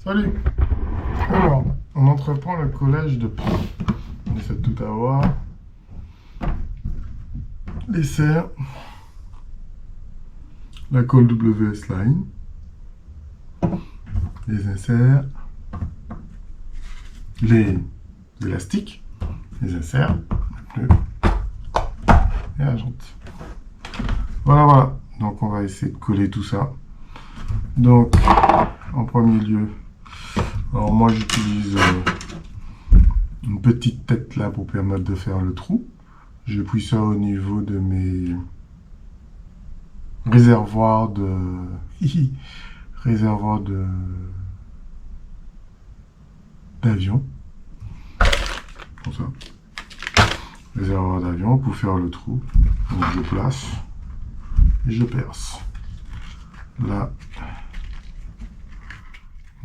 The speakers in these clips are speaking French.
Salut! Alors, on entreprend le collage de pneus. On essaie de tout avoir. Les serres, la colle WS Line, les inserts, les élastiques, les inserts, le pneu et la jante. Voilà. Donc on va essayer de coller tout ça. Donc, en premier lieu, alors moi j'utilise une petite tête là pour permettre de faire le trou. Je puis ça au niveau de mes réservoirs d'avion. Comme ça. Réservoir d'avion pour faire le trou. Donc je place et je perce. Là,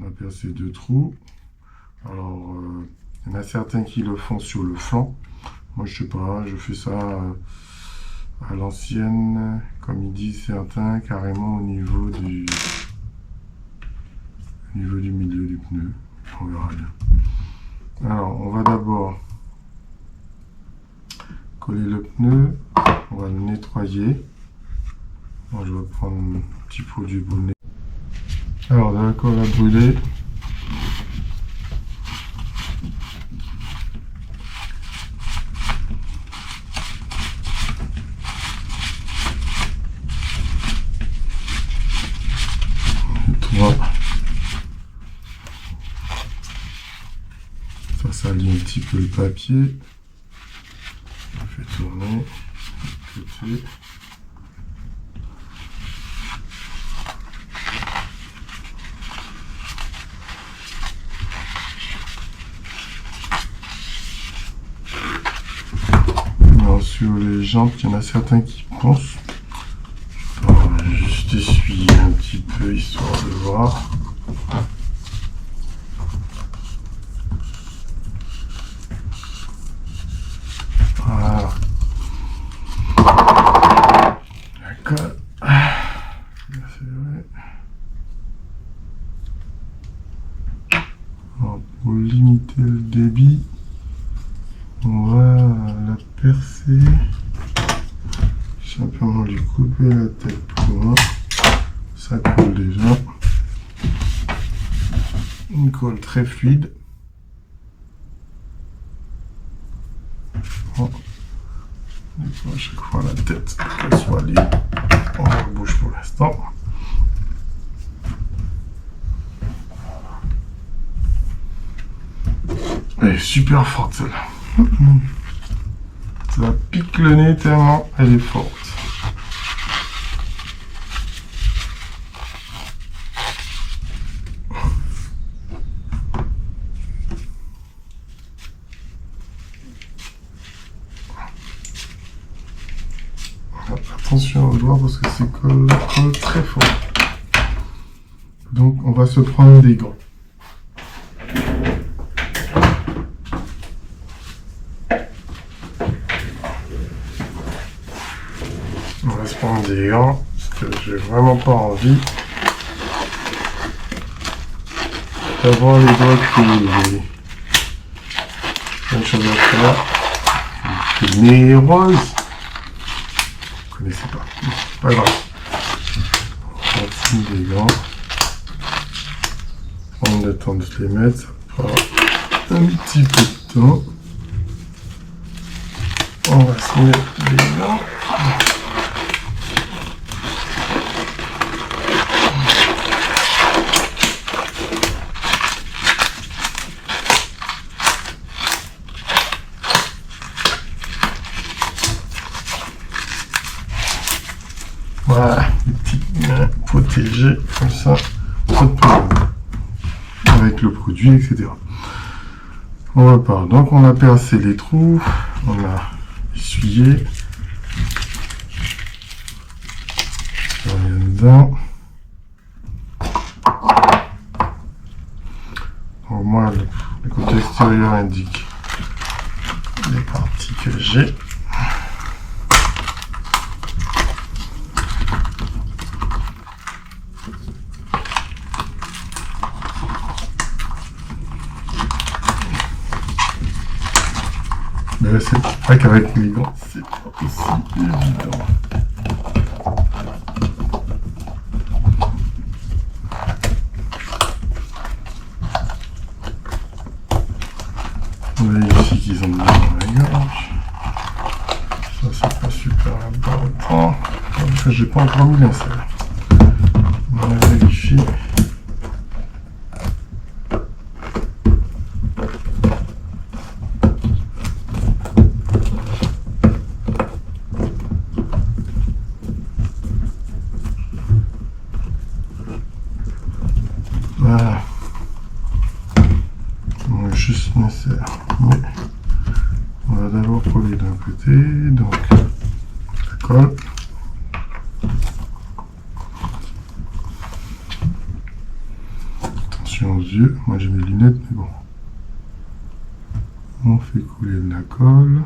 on a percé 2 trous. Alors, il y en a certains qui le font sur le flanc. Moi, je sais pas, je fais ça à l'ancienne, comme ils disent certains, carrément au niveau du milieu du pneu. On verra bien. Alors, on va d'abord coller le pneu. On va le nettoyer. Moi, je vais prendre un petit produit brûlé. Alors, de la colle à brûler. Ça salit un petit peu le papier. On fait tourner. Côté. Alors, sur les jantes, il y en a certains qui poncent. On va juste essuyer un petit peu histoire de voir. Voilà. D'accord. C'est vrai. Alors, pour limiter le débit, on va la percer. Simplement lui couper la tête pour moi. Ça colle déjà. Une colle très fluide. Bon. À chaque fois la tête qu'elle soit libre. On la bouge pour l'instant. Elle est super forte celle-là. Ça pique le nez tellement elle est forte. Attention au doigt parce que c'est colle très fort. Donc on va se prendre des gants. On va se prendre des gants parce que j'ai vraiment pas envie d'avoir les doigts coulés. Une chose à faire. Le nez rose. Vous connaissez pas. Pas grave. On va prendre des gants. Prendre le temps de se les mettre. Ça prend un petit peu de temps. On va se mettre les gants. Voilà, les petites mains protégées comme ça, pas de problème. Avec le produit, etc. On repart. Donc on a percé les trous, on a essuyé. Rien dedans. Donc moi, le côté extérieur indique les parties que j'ai. Ouais, c'est vrai qu'avec les gants, c'est pas aussi évident. On vérifie qu'ils ont bien dans la gorge. Ça, c'est pas super important. Parce que j'ai pas encore mis l'insert. On vérifie. Voilà. On va juste l'insert. Mais on va d'abord coller d'un côté. Donc, ça colle. Attention aux yeux. Moi j'ai mes lunettes, mais bon. On fait couler de la colle.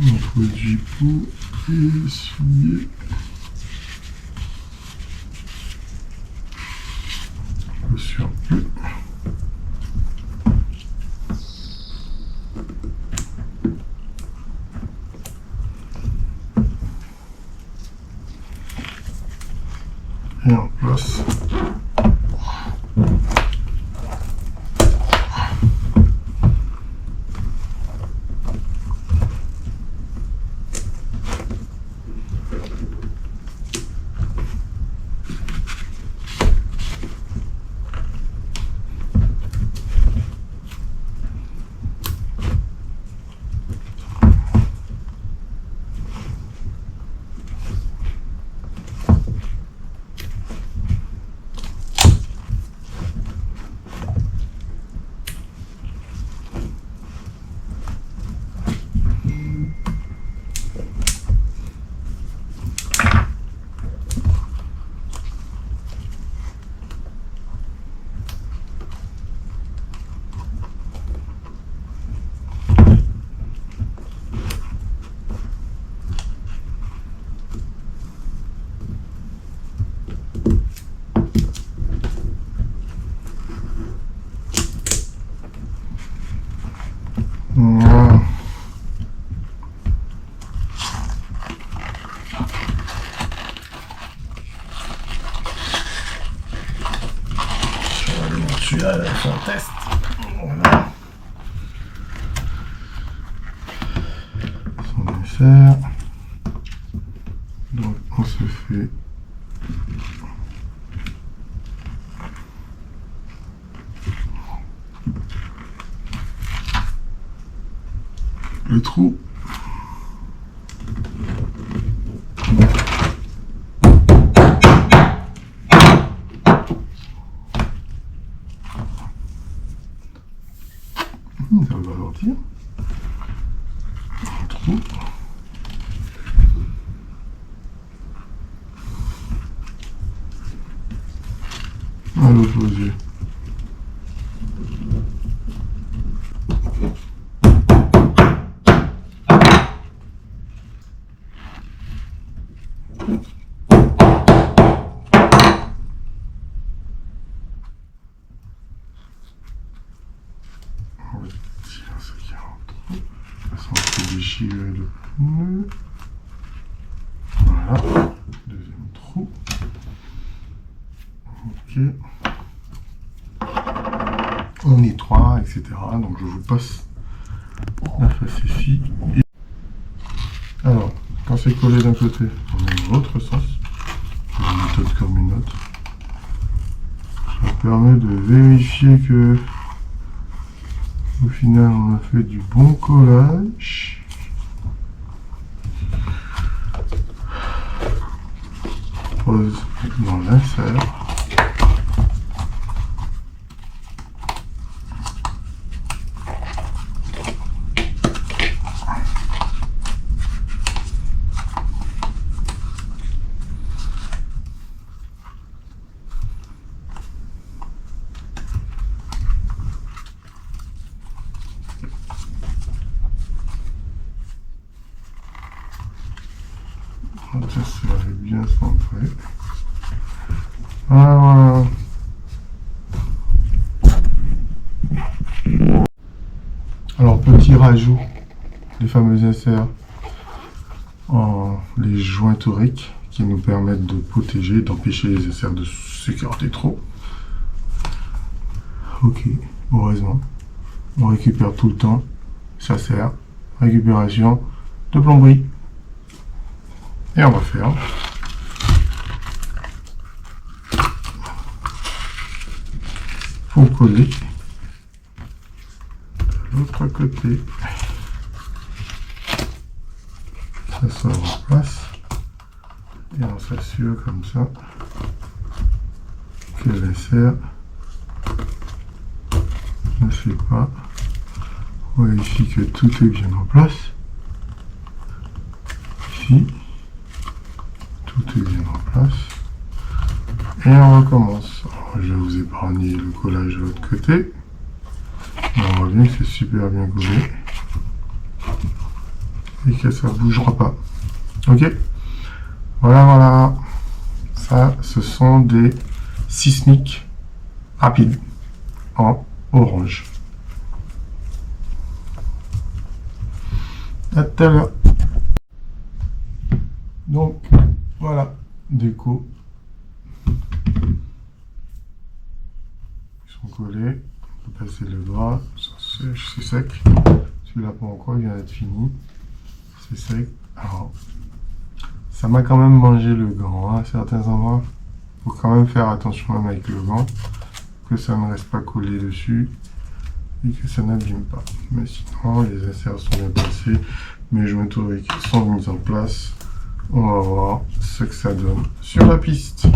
On produit pour essuyer. Le surplus. Et en place. Voilà. Celui-là, c'est un test. Voilà. Son nécessaire. Donc on se fait le trou. Ça va sortir. Un trou. À l'opposé. On va tirer ce qui rentre. De toute façon, on peut déchirer le pneu. Voilà. Deuxième trou. Ok. On nettoie, etc. Donc je vous passe la facétie. Alors, quand c'est collé d'un côté, on met dans l'autre sens. Une méthode comme une autre. Ça permet de vérifier que au final on a fait du bon collage. Pose dans l'insert. Ça serait bien centré. Voilà. Alors, petit rajout des fameux inserts en les joints toriques qui nous permettent de protéger, d'empêcher les inserts de s'écarter trop. Ok, heureusement, on récupère tout le temps. Ça sert. Récupération de plomberie. Et on va faire pour coller de l'autre côté. Ça sort en place et on s'assure comme ça que l'insert ne fait pas. On vérifie que tout est bien en place. Ici. Tout est bien en place. Et on recommence. Alors, je vais vous épargner le collage de l'autre côté. On voit bien que c'est super bien collé. Et que ça ne bougera pas. Ok. Voilà. Ça, ce sont des sismiques rapides en orange. À tout à l'heure. Donc, voilà, déco. Ils sont collés. On peut passer le doigt. C'est sec. Celui-là, pas encore, il vient d'être fini. C'est sec. Alors, ça m'a quand même mangé le gant à certains endroits. Il faut quand même faire attention même avec le gant. Que ça ne reste pas collé dessus. Et que ça n'abîme pas. Mais sinon, les inserts sont bien placés. Mes joints toriques sont mis en place. On va voir ce que ça donne sur la piste.